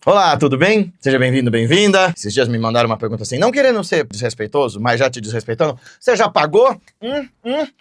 Olá, tudo bem? Seja bem-vindo, bem-vinda. Esses dias me mandaram uma pergunta assim, não querendo ser desrespeitoso, mas já te desrespeitando. Você já pagou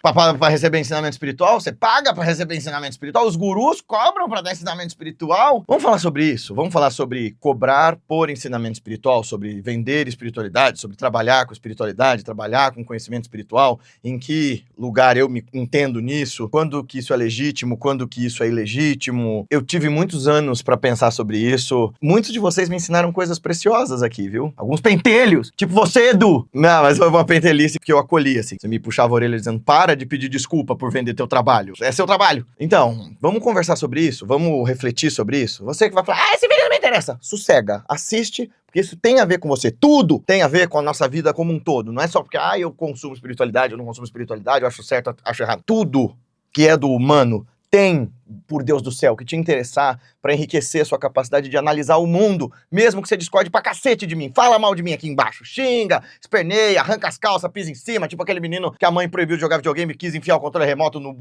pra receber ensinamento espiritual? Você paga pra receber ensinamento espiritual? Os gurus cobram pra dar ensinamento espiritual? Vamos falar sobre isso. Vamos falar sobre cobrar por ensinamento espiritual, sobre vender espiritualidade, sobre trabalhar com espiritualidade, trabalhar com conhecimento espiritual, em que lugar eu me entendo nisso, quando que isso é legítimo, quando que isso é ilegítimo. Eu tive muitos anos pra pensar sobre isso. Muitos de vocês me ensinaram coisas preciosas aqui, viu? Alguns pentelhos. Tipo você, Edu. Não, mas foi uma pentelice que eu acolhi, assim. Você me puxava a orelha dizendo, para de pedir desculpa por vender teu trabalho. É seu trabalho. Então, vamos conversar sobre isso? Vamos refletir sobre isso? Você que vai falar, esse vídeo não me interessa. Sossega. Assiste, porque isso tem a ver com você. Tudo tem a ver com a nossa vida como um todo. Não é só porque, eu consumo espiritualidade, eu não consumo espiritualidade, eu acho certo, eu acho errado. Tudo que é do humano tem, por Deus do céu, que te interessar pra enriquecer a sua capacidade de analisar o mundo, mesmo que você discorde pra cacete de mim. Fala mal de mim aqui embaixo. Xinga, esperneia, arranca as calças, pisa em cima, tipo aquele menino que a mãe proibiu de jogar videogame e quis enfiar o controle remoto no...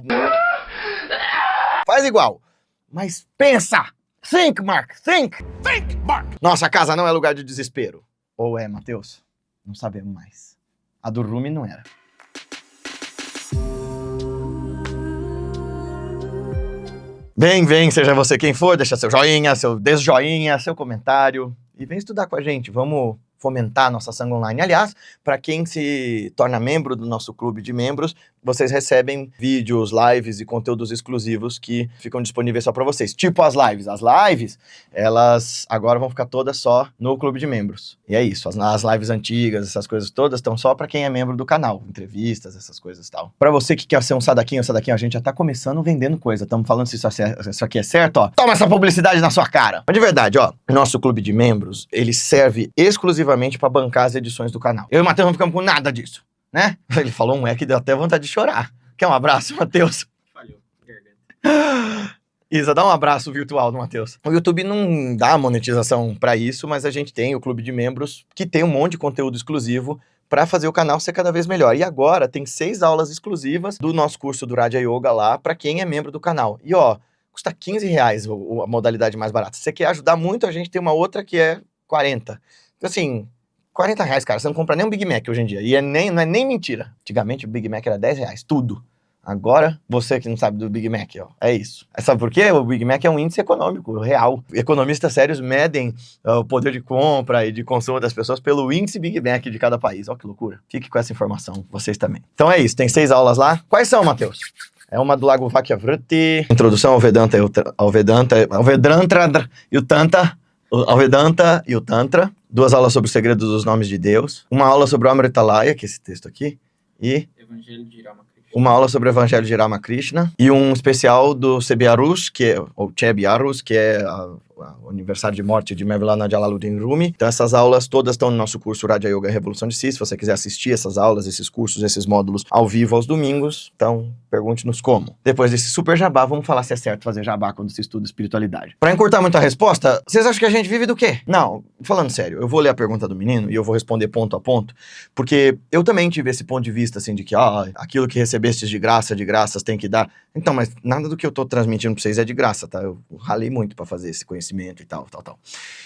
Faz igual. Mas pensa! Think, Mark! Think! Think, Mark! Nossa casa não é lugar de desespero. Ou é, Matheus? Não sabemos mais. A do Rumi não era. Vem, seja você quem for, deixa seu joinha, seu desjoinha, seu comentário e vem estudar com a gente, vamos fomentar a nossa sangue online. Aliás, para quem se torna membro do nosso clube de membros, vocês recebem vídeos, lives e conteúdos exclusivos que ficam disponíveis só para vocês. Tipo as lives. As lives, elas agora vão ficar todas só no clube de membros. E é isso, as lives antigas, essas coisas todas, estão só para quem é membro do canal. Entrevistas, essas coisas e tal. Para você que quer ser um sadaquinho, a gente já tá começando vendendo coisa. Estamos falando se isso aqui é certo, ó. Toma essa publicidade na sua cara. Mas de verdade, ó, nosso clube de membros, ele serve exclusivamente para bancar as edições do canal. Eu e o Matheus não ficamos com nada disso, né? Ele falou que deu até vontade de chorar. Quer um abraço, Matheus? Falhou, garganta. Isa, dá um abraço virtual do Matheus. O YouTube não dá monetização para isso, mas a gente tem o clube de membros que tem um monte de conteúdo exclusivo para fazer o canal ser cada vez melhor. E agora tem 6 aulas exclusivas do nosso curso do Raja Yoga lá para quem é membro do canal. E ó, custa R$15 a modalidade mais barata. Se você quer ajudar muito, a gente tem uma outra que é 40. Então assim, R$40, cara, você não compra nem um Big Mac hoje em dia. E não é nem mentira. Antigamente o Big Mac era R$10, tudo. Agora, você que não sabe do Big Mac, ó, é isso. Sabe por quê? O Big Mac é um índice econômico, real. Economistas sérios medem o poder de compra e de consumo das pessoas pelo índice Big Mac de cada país. Ó que loucura. Fique com essa informação, vocês também. Então é isso, tem 6 aulas lá. Quais são, Matheus? É uma do Lago Vakyavruti, Introdução ao Vedanta e o Tantra, 2 aulas sobre os segredos dos nomes de Deus, uma aula sobre o Amritalaya, que é esse texto aqui, e Evangelho de Ramakrishna. uma aula sobre o Evangelho de Ramakrishna, e um especial do Chebiarus, ou Chebiarus, que é o aniversário de morte de Mevlana Jalaluddin Rumi. Então essas aulas todas estão no nosso curso Raja Yoga Revolução de Si. Se você quiser assistir essas aulas, esses cursos, esses módulos ao vivo aos domingos, então pergunte-nos como. Depois desse super jabá, vamos falar se é certo fazer jabá quando se estuda espiritualidade. Para encurtar muito a resposta, vocês acham que a gente vive do quê? Não, falando sério, eu vou ler a pergunta do menino e eu vou responder ponto a ponto, porque eu também tive esse ponto de vista, assim, de que, aquilo que recebestes de graças tem que dar. Então, mas nada do que eu tô transmitindo pra vocês é de graça, tá? Eu ralei muito pra fazer esse conhecimento e tal.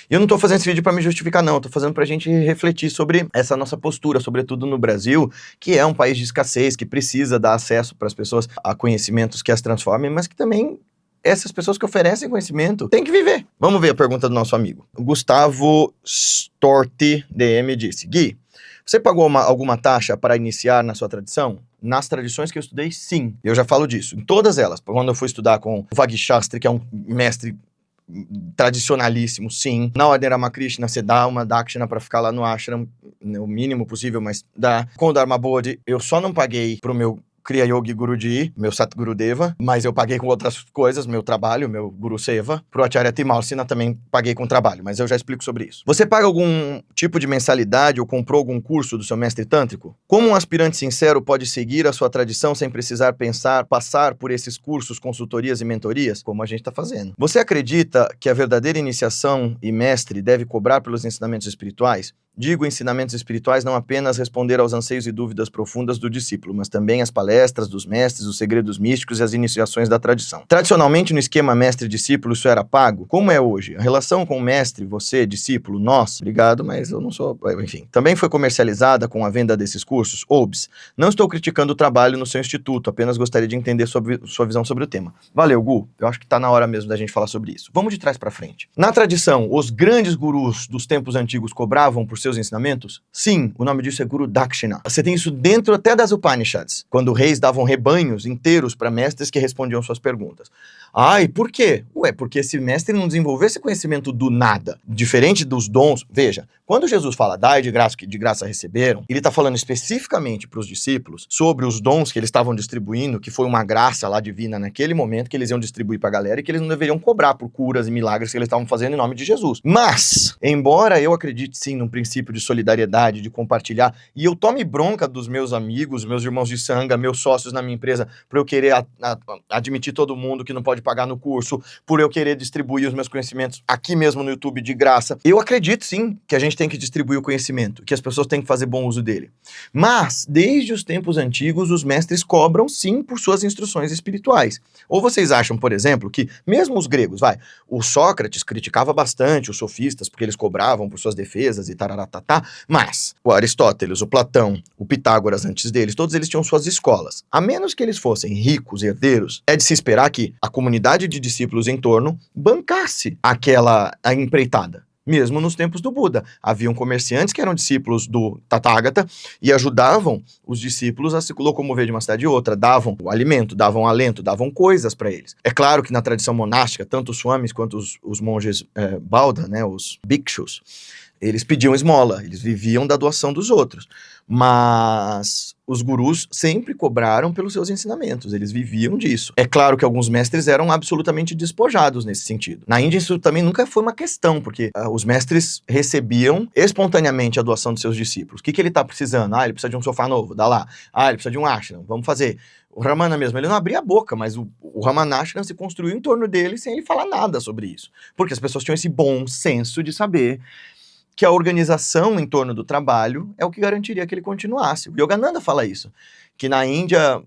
E eu não tô fazendo esse vídeo pra me justificar, não. Eu tô fazendo pra gente refletir sobre essa nossa postura, sobretudo no Brasil, que é um país de escassez, que precisa dar acesso pras pessoas a conhecimentos que as transformem, mas que também essas pessoas que oferecem conhecimento têm que viver. Vamos ver a pergunta do nosso amigo. O Gustavo Storti DM disse: Gui, você pagou alguma taxa para iniciar na sua tradição? Nas tradições que eu estudei, sim. Eu já falo disso. Em todas elas. Quando eu fui estudar com o Vagishastri, que é um mestre tradicionalíssimo, sim. Na ordem Ramakrishna, você dá uma dakshina pra ficar lá no ashram, o mínimo possível, mas dá. Com o Dharma Bodhi, eu só não paguei pro meu Kriya Yogi Guruji, meu Satguru Deva, mas eu paguei com outras coisas, meu trabalho, meu Guru Seva. Pro Acharya Timalsina também paguei com trabalho, mas eu já explico sobre isso. Você paga algum tipo de mensalidade ou comprou algum curso do seu mestre tântrico? Como um aspirante sincero pode seguir a sua tradição sem precisar passar por esses cursos, consultorias e mentorias, como a gente está fazendo? Você acredita que a verdadeira iniciação e mestre deve cobrar pelos ensinamentos espirituais? Digo ensinamentos espirituais não apenas responder aos anseios e dúvidas profundas do discípulo, mas também as palestras dos mestres, os segredos místicos e as iniciações da tradição. Tradicionalmente, no esquema mestre-discípulo, isso era pago. Como é hoje? A relação com o mestre, você, discípulo, nós, obrigado, mas eu não sou... Enfim, também foi comercializada com a venda desses cursos. OBS, não estou criticando o trabalho no seu instituto, apenas gostaria de entender sua visão sobre o tema. Valeu, Gu. Eu acho que tá na hora mesmo da gente falar sobre isso. Vamos de trás para frente. Na tradição, os grandes gurus dos tempos antigos cobravam por seus ensinamentos? Sim, o nome disso é Guru Dakshina. Você tem isso dentro até das Upanishads, quando reis davam rebanhos inteiros para mestres que respondiam suas perguntas. Ah, e por quê? Ué, porque esse mestre não desenvolveu esse conhecimento do nada. Diferente dos dons, veja, quando Jesus fala dai de graça receberam, ele está falando especificamente para os discípulos sobre os dons que eles estavam distribuindo, que foi uma graça lá divina naquele momento que eles iam distribuir para a galera e que eles não deveriam cobrar por curas e milagres que eles estavam fazendo em nome de Jesus. Mas, embora eu acredite sim num princípio de solidariedade, de compartilhar, e eu tome bronca dos meus amigos, meus irmãos de sanga, meus sócios na minha empresa, por eu querer admitir todo mundo que não pode pagar no curso, por eu querer distribuir os meus conhecimentos aqui mesmo no YouTube de graça. Eu acredito sim que a gente tem que distribuir o conhecimento, que as pessoas têm que fazer bom uso dele. Mas, desde os tempos antigos, os mestres cobram sim por suas instruções espirituais. Ou vocês acham, por exemplo, que mesmo os gregos, o Sócrates criticava bastante os sofistas porque eles cobravam por suas defesas e tararatata, mas o Aristóteles, o Platão, o Pitágoras antes deles, todos eles tinham suas escolas. A menos que eles fossem ricos, herdeiros, é de se esperar que a comunidade de discípulos em torno bancasse a empreitada. Mesmo nos tempos do Buda. Haviam comerciantes que eram discípulos do Tathagata e ajudavam os discípulos a se locomover de uma cidade a outra, davam o alimento, davam alento, davam coisas para eles. É claro que na tradição monástica, tanto os swamis quanto os monges Bauda, né, os bhikshus, eles pediam esmola, eles viviam da doação dos outros. Mas os gurus sempre cobraram pelos seus ensinamentos, eles viviam disso. É claro que alguns mestres eram absolutamente despojados nesse sentido. Na Índia isso também nunca foi uma questão, porque os mestres recebiam espontaneamente a doação dos seus discípulos. O que ele está precisando? Ele precisa de um sofá novo, dá lá. Ele precisa de um ashram, vamos fazer. O Ramana mesmo, ele não abria a boca, mas o Ramanashram se construiu em torno dele sem ele falar nada sobre isso. Porque as pessoas tinham esse bom senso de saber que a organização em torno do trabalho é o que garantiria que ele continuasse. O Yogananda fala isso, que na Índia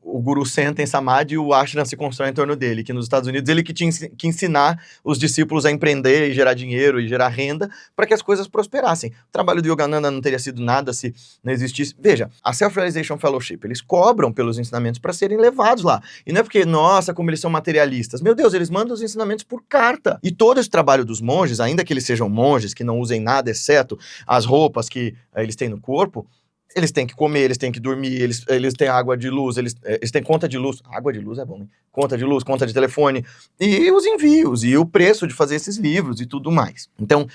o guru senta em Samadhi e o ashram se constrói em torno dele, que nos Estados Unidos ele que tinha que ensinar os discípulos a empreender e gerar dinheiro e gerar renda para que as coisas prosperassem. O trabalho do Yogananda não teria sido nada se não existisse. Veja, a Self-Realization Fellowship, eles cobram pelos ensinamentos para serem levados lá. E não é porque, nossa, como eles são materialistas. Meu Deus, eles mandam os ensinamentos por carta. E todo esse trabalho dos monges, ainda que eles sejam monges, que não usem nada exceto as roupas que eles têm no corpo, eles têm que comer, eles têm que dormir, eles têm água de luz, eles têm conta de luz. Água de luz é bom, né? Conta de luz, conta de telefone, e os envios, e o preço de fazer esses livros e tudo mais. Então,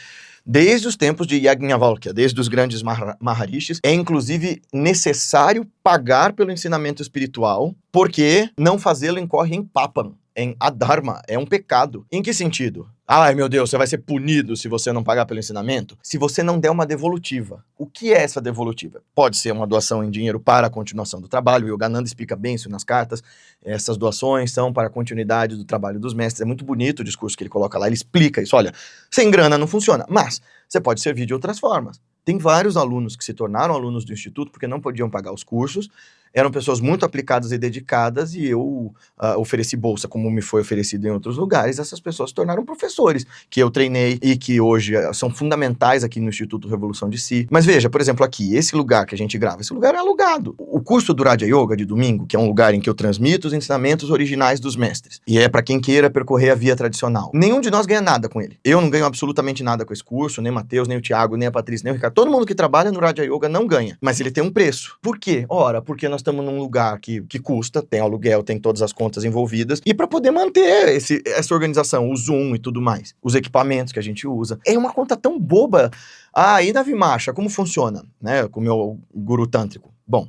desde os tempos de Yajnavalkya, desde os grandes Maharishis, é inclusive necessário pagar pelo ensinamento espiritual, porque não fazê-lo incorre em papam, em adharma, é um pecado. Em que sentido? Ai, meu Deus, você vai ser punido se você não pagar pelo ensinamento? Se você não der uma devolutiva. O que é essa devolutiva? Pode ser uma doação em dinheiro para a continuação do trabalho, o Yogananda explica bem isso nas cartas. Essas doações são para a continuidade do trabalho dos mestres. É muito bonito o discurso que ele coloca lá, ele explica isso. Olha, sem grana não funciona, mas você pode servir de outras formas. Tem vários alunos que se tornaram alunos do Instituto porque não podiam pagar os cursos, eram pessoas muito aplicadas e dedicadas, e eu ofereci bolsa, como me foi oferecido em outros lugares. Essas pessoas se tornaram professores, que eu treinei e que hoje são fundamentais aqui no Instituto Revolução de Si. Mas veja, por exemplo, aqui, esse lugar que a gente grava, esse lugar é alugado. O curso do Raja Yoga de domingo, que é um lugar em que eu transmito os ensinamentos originais dos mestres, e é para quem queira percorrer a via tradicional. Nenhum de nós ganha nada com ele. Eu não ganho absolutamente nada com esse curso, nem Matheus, nem o Thiago, nem a Patrícia, nem o Ricardo. Todo mundo que trabalha no Raja Yoga não ganha, mas ele tem um preço. Por quê? Ora, porque nós estamos num lugar que custa, tem aluguel, tem todas as contas envolvidas, e para poder manter essa organização, o Zoom e tudo mais, os equipamentos que a gente usa. É uma conta tão boba. E na Vimacha, como funciona, né, com o meu guru tântrico? Bom,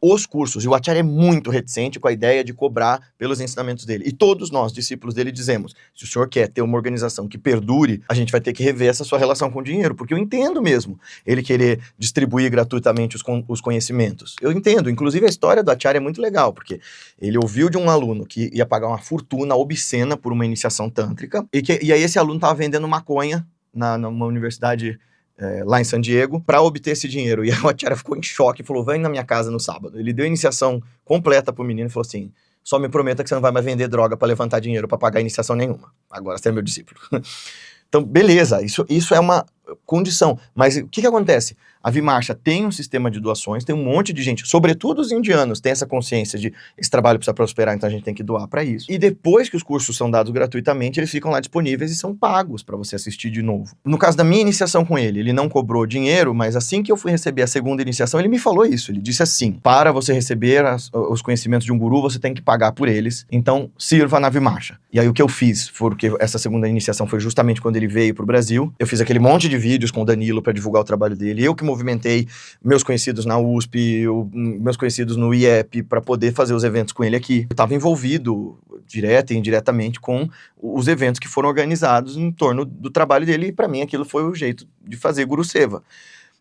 os cursos, e o Acharya é muito reticente com a ideia de cobrar pelos ensinamentos dele. E todos nós, discípulos dele, dizemos, se o senhor quer ter uma organização que perdure, a gente vai ter que rever essa sua relação com o dinheiro, porque eu entendo mesmo ele querer distribuir gratuitamente os conhecimentos. Eu entendo, inclusive a história do Acharya é muito legal, porque ele ouviu de um aluno que ia pagar uma fortuna obscena por uma iniciação tântrica, e aí esse aluno estava vendendo maconha numa universidade lá em San Diego, para obter esse dinheiro. E o Acharya ficou em choque e falou, vem na minha casa no sábado. Ele deu a iniciação completa pro menino e falou assim, só me prometa que você não vai mais vender droga para levantar dinheiro para pagar iniciação nenhuma. Agora você é meu discípulo. Então, beleza, isso é uma condição. Mas o que acontece? A Vimarsha tem um sistema de doações, tem um monte de gente, sobretudo os indianos, tem essa consciência de esse trabalho precisa prosperar, então a gente tem que doar para isso. E depois que os cursos são dados gratuitamente, eles ficam lá disponíveis e são pagos para você assistir de novo. No caso da minha iniciação com ele não cobrou dinheiro, mas assim que eu fui receber a segunda iniciação, ele me falou isso. Ele disse assim, para você receber os conhecimentos de um guru, você tem que pagar por eles, então sirva na Vimarsha. E aí o que eu fiz, porque essa segunda iniciação foi justamente quando ele veio pro Brasil, eu fiz aquele monte de vídeos com o Danilo para divulgar o trabalho dele, eu que movimentei meus conhecidos na USP, meus conhecidos no IEP, para poder fazer os eventos com ele aqui. Eu estava envolvido direta e indiretamente com os eventos que foram organizados em torno do trabalho dele, e para mim aquilo foi o jeito de fazer Guru Seva.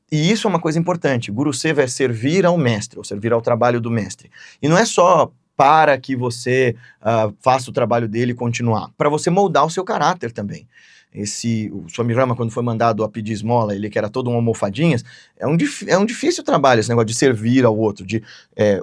E isso é uma coisa importante, Guru Seva é servir ao mestre, ou servir ao trabalho do mestre. E não é só para que você faça o trabalho dele continuar, para você moldar o seu caráter também. O Swami Rama, quando foi mandado a pedir esmola, ele que era todo um almofadinhas, é um difícil trabalho esse negócio de servir ao outro, de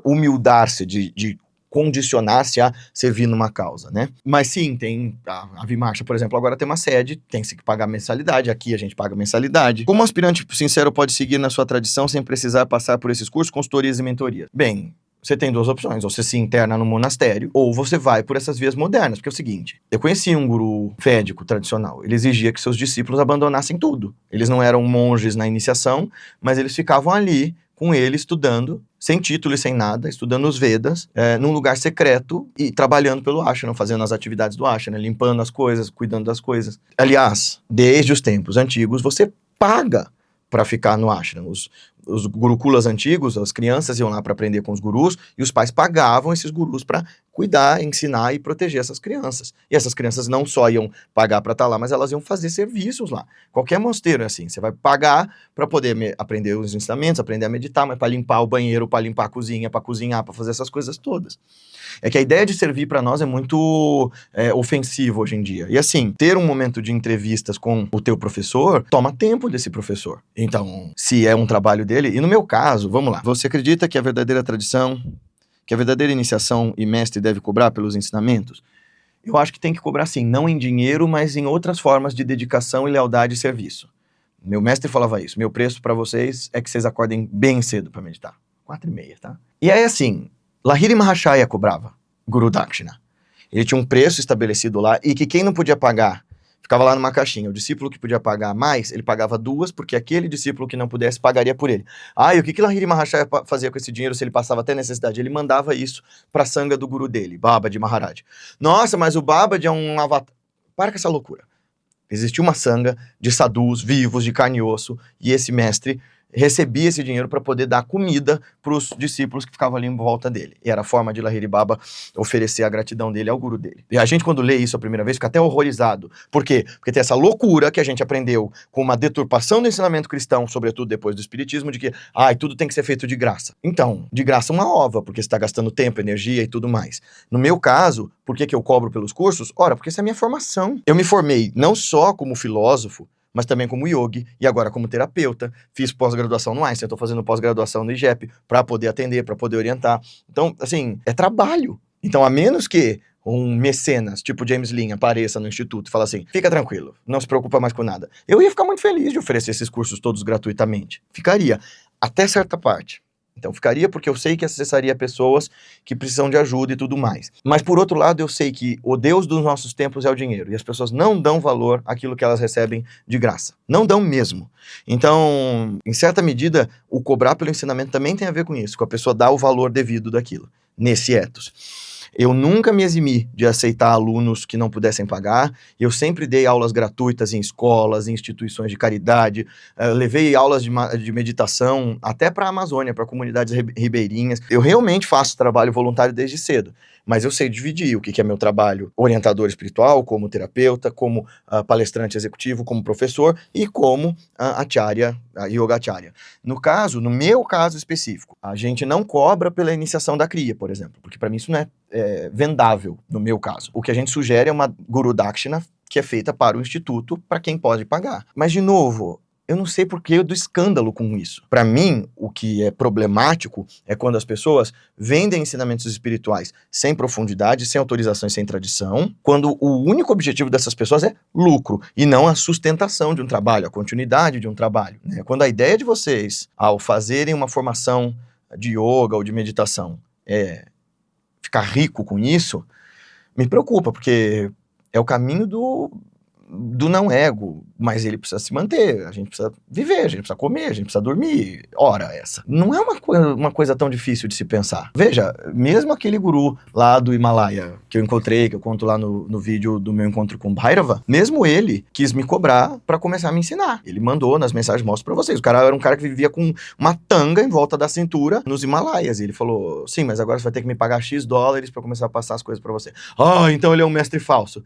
humildar-se, de condicionar-se a servir numa causa, né? Mas sim, tem a Vimarsha, por exemplo, agora tem uma sede, tem-se que pagar mensalidade, aqui a gente paga mensalidade. Como um aspirante sincero pode seguir na sua tradição sem precisar passar por esses cursos, consultorias e mentorias? Bem, você tem duas opções, ou você se interna no monastério, ou você vai por essas vias modernas, porque é o seguinte, eu conheci um guru védico tradicional, ele exigia que seus discípulos abandonassem tudo. Eles não eram monges na iniciação, mas eles ficavam ali com ele estudando, sem título e sem nada, estudando os Vedas, num lugar secreto e trabalhando pelo ashram, fazendo as atividades do ashram, limpando as coisas, cuidando das coisas. Aliás, desde os tempos antigos, você paga para ficar no ashram. Os gurukulas antigos, as crianças iam lá para aprender com os gurus e os pais pagavam esses gurus para cuidar, ensinar e proteger essas crianças. E essas crianças não só iam pagar para estar lá, mas elas iam fazer serviços lá. Qualquer mosteiro é assim, você vai pagar para poder aprender os ensinamentos, aprender a meditar, mas para limpar o banheiro, para limpar a cozinha, para cozinhar, para fazer essas coisas todas. É que a ideia de servir para nós é muito ofensiva hoje em dia. E assim, ter um momento de entrevistas com o teu professor, toma tempo desse professor. Então, se é um trabalho dele, e no meu caso, vamos lá, você acredita que a verdadeira tradição, que a verdadeira iniciação e mestre deve cobrar pelos ensinamentos? Eu acho que tem que cobrar sim, não em dinheiro, mas em outras formas de dedicação e lealdade e serviço. Meu mestre falava isso, meu preço para vocês é que vocês acordem bem cedo para meditar. 4h30, tá? E aí assim, Lahiri Mahashaya cobrava Guru Dakshina. Ele tinha um preço estabelecido lá e que quem não podia pagar ficava lá numa caixinha. O discípulo que podia pagar mais, ele pagava 2, porque aquele discípulo que não pudesse pagaria por ele. E o que Lahiri Mahashaya fazia com esse dinheiro se ele passava até necessidade? Ele mandava isso para a sanga do guru dele, Babaji Maharaj. Nossa, mas o Babaji é um avatar. Para com essa loucura. Existia uma sanga de sadhus vivos, de carne e osso, e esse mestre recebia esse dinheiro para poder dar comida para os discípulos que ficavam ali em volta dele. E era a forma de Lahiri Baba oferecer a gratidão dele ao guru dele. E a gente, quando lê isso a primeira vez, fica até horrorizado. Por quê? Porque tem essa loucura que a gente aprendeu com uma deturpação do ensinamento cristão, sobretudo depois do espiritismo, de que tudo tem que ser feito de graça. Então, de graça uma ova, porque você está gastando tempo, energia e tudo mais. No meu caso, por que eu cobro pelos cursos? Ora, porque essa é a minha formação. Eu me formei não só como filósofo, mas também como yogi e agora como terapeuta. Fiz pós-graduação no Einstein, estou fazendo pós-graduação no IGEP para poder atender, para poder orientar. Então, assim, é trabalho. Então, a menos que um mecenas, tipo James Lin, apareça no instituto e fala assim, fica tranquilo, não se preocupa mais com nada. Eu ia ficar muito feliz de oferecer esses cursos todos gratuitamente. Ficaria, até certa parte. Então ficaria porque eu sei que acessaria pessoas que precisam de ajuda e tudo mais. Mas por outro lado eu sei que o Deus dos nossos tempos é o dinheiro. E as pessoas não dão valor àquilo que elas recebem de graça. Não dão mesmo. Então, em certa medida, o cobrar pelo ensinamento também tem a ver com isso. Com a pessoa dar o valor devido daquilo. Nesse ethos. Eu nunca me eximi de aceitar alunos que não pudessem pagar. Eu sempre dei aulas gratuitas em escolas, em instituições de caridade. Levei aulas de meditação até para a Amazônia, para comunidades ribeirinhas. Eu realmente faço trabalho voluntário desde cedo. Mas eu sei dividir o que é meu trabalho orientador espiritual, como terapeuta, como palestrante executivo, como professor e como acharya, yoga acharya. No meu caso específico, a gente não cobra pela iniciação da cria, por exemplo, porque para mim isso não é vendável no meu caso. O que a gente sugere é uma Guru Dakshina que é feita para o instituto, para quem pode pagar. Mas, de novo, Eu não sei porquê do escândalo com isso. Para mim, o que é problemático é quando as pessoas vendem ensinamentos espirituais sem profundidade, sem autorização e sem tradição, quando o único objetivo dessas pessoas é lucro e não a sustentação de um trabalho, a continuidade de um trabalho, né? Quando a ideia de vocês, ao fazerem uma formação de yoga ou de meditação, é ficar rico com isso, me preocupa, porque é o caminho do não ego, mas ele precisa se manter, a gente precisa viver, a gente precisa comer, a gente precisa dormir, ora essa. Não é uma coisa tão difícil de se pensar. Veja, mesmo aquele guru lá do Himalaia, que eu encontrei, que eu conto lá no vídeo do meu encontro com Bhairava, mesmo ele quis me cobrar pra começar a me ensinar. Ele mandou nas mensagens, mostro pra vocês, o cara era um cara que vivia com uma tanga em volta da cintura nos Himalaias, e ele falou, sim, mas agora você vai ter que me pagar X dólares pra começar a passar as coisas pra você. Então ele é um mestre falso.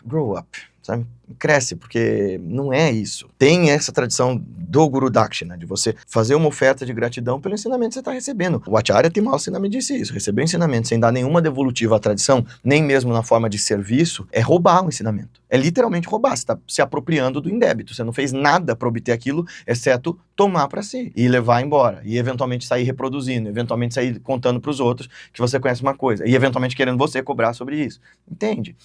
Grow up, sabe? Cresce, porque não é isso. Tem essa tradição do Guru Dakshina, de você fazer uma oferta de gratidão pelo ensinamento que você está recebendo. O Acharya Timalsina me disse isso. Receber o ensinamento sem dar nenhuma devolutiva à tradição, nem mesmo na forma de serviço, é roubar o ensinamento. É literalmente roubar. Você está se apropriando do indébito. Você não fez nada para obter aquilo, exceto tomar para si e levar embora. E eventualmente sair reproduzindo, eventualmente sair contando para os outros que você conhece uma coisa. E eventualmente querendo você cobrar sobre isso. Entende?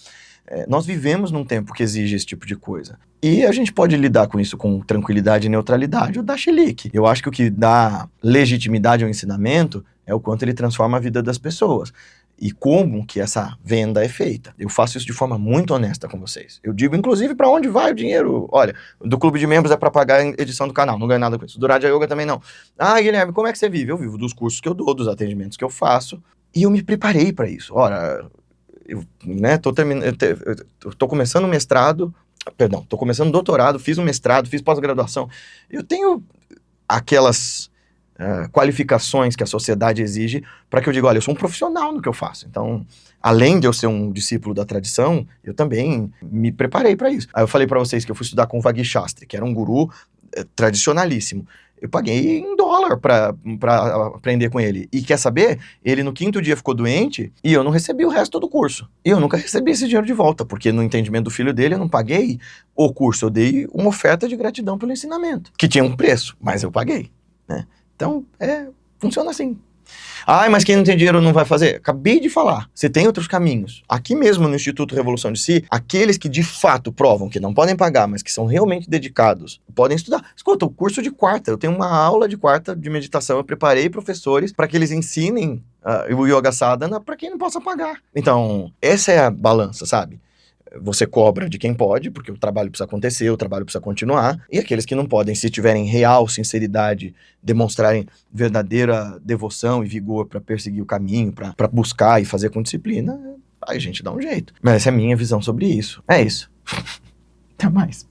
Nós vivemos num tempo que exige esse tipo de coisa. E a gente pode lidar com isso com tranquilidade e neutralidade ou dar chilique. Eu acho que o que dá legitimidade ao ensinamento é o quanto ele transforma a vida das pessoas. E como que essa venda é feita. Eu faço isso de forma muito honesta com vocês. Eu digo, inclusive, para onde vai o dinheiro. Olha, do clube de membros é para pagar a edição do canal, não ganho nada com isso. Do Raja Yoga também não. Guilherme, como é que você vive? Eu vivo dos cursos que eu dou, dos atendimentos que eu faço. E eu me preparei para isso. Ora, eu tô começando mestrado, tô começando doutorado, fiz um mestrado, fiz pós-graduação. Eu tenho aquelas qualificações que a sociedade exige para que eu diga, olha, eu sou um profissional no que eu faço. Então, além de eu ser um discípulo da tradição, eu também me preparei para isso. Aí eu falei para vocês que eu fui estudar com o Vaggi Shastri, que era um guru tradicionalíssimo. Eu paguei em dólar pra aprender com ele. E quer saber? Ele no 5º dia ficou doente e eu não recebi o resto do curso. E eu nunca recebi esse dinheiro de volta, porque no entendimento do filho dele eu não paguei o curso, eu dei uma oferta de gratidão pelo ensinamento, que tinha um preço, mas eu paguei, né? Então, funciona assim. Mas quem não tem dinheiro não vai fazer? Acabei de falar. Você tem outros caminhos. Aqui mesmo no Instituto Revolução de Si, aqueles que de fato provam que não podem pagar, mas que são realmente dedicados, podem estudar. Escuta, o curso de quarta, eu tenho uma aula de quarta de meditação, eu preparei professores para que eles ensinem o Yoga Sadhana para quem não possa pagar. Então, essa é a balança, sabe? Você cobra de quem pode, porque o trabalho precisa acontecer, o trabalho precisa continuar, e aqueles que não podem, se tiverem real sinceridade, demonstrarem verdadeira devoção e vigor para perseguir o caminho, para buscar e fazer com disciplina, aí a gente dá um jeito. Mas essa é a minha visão sobre isso. É isso. Até mais.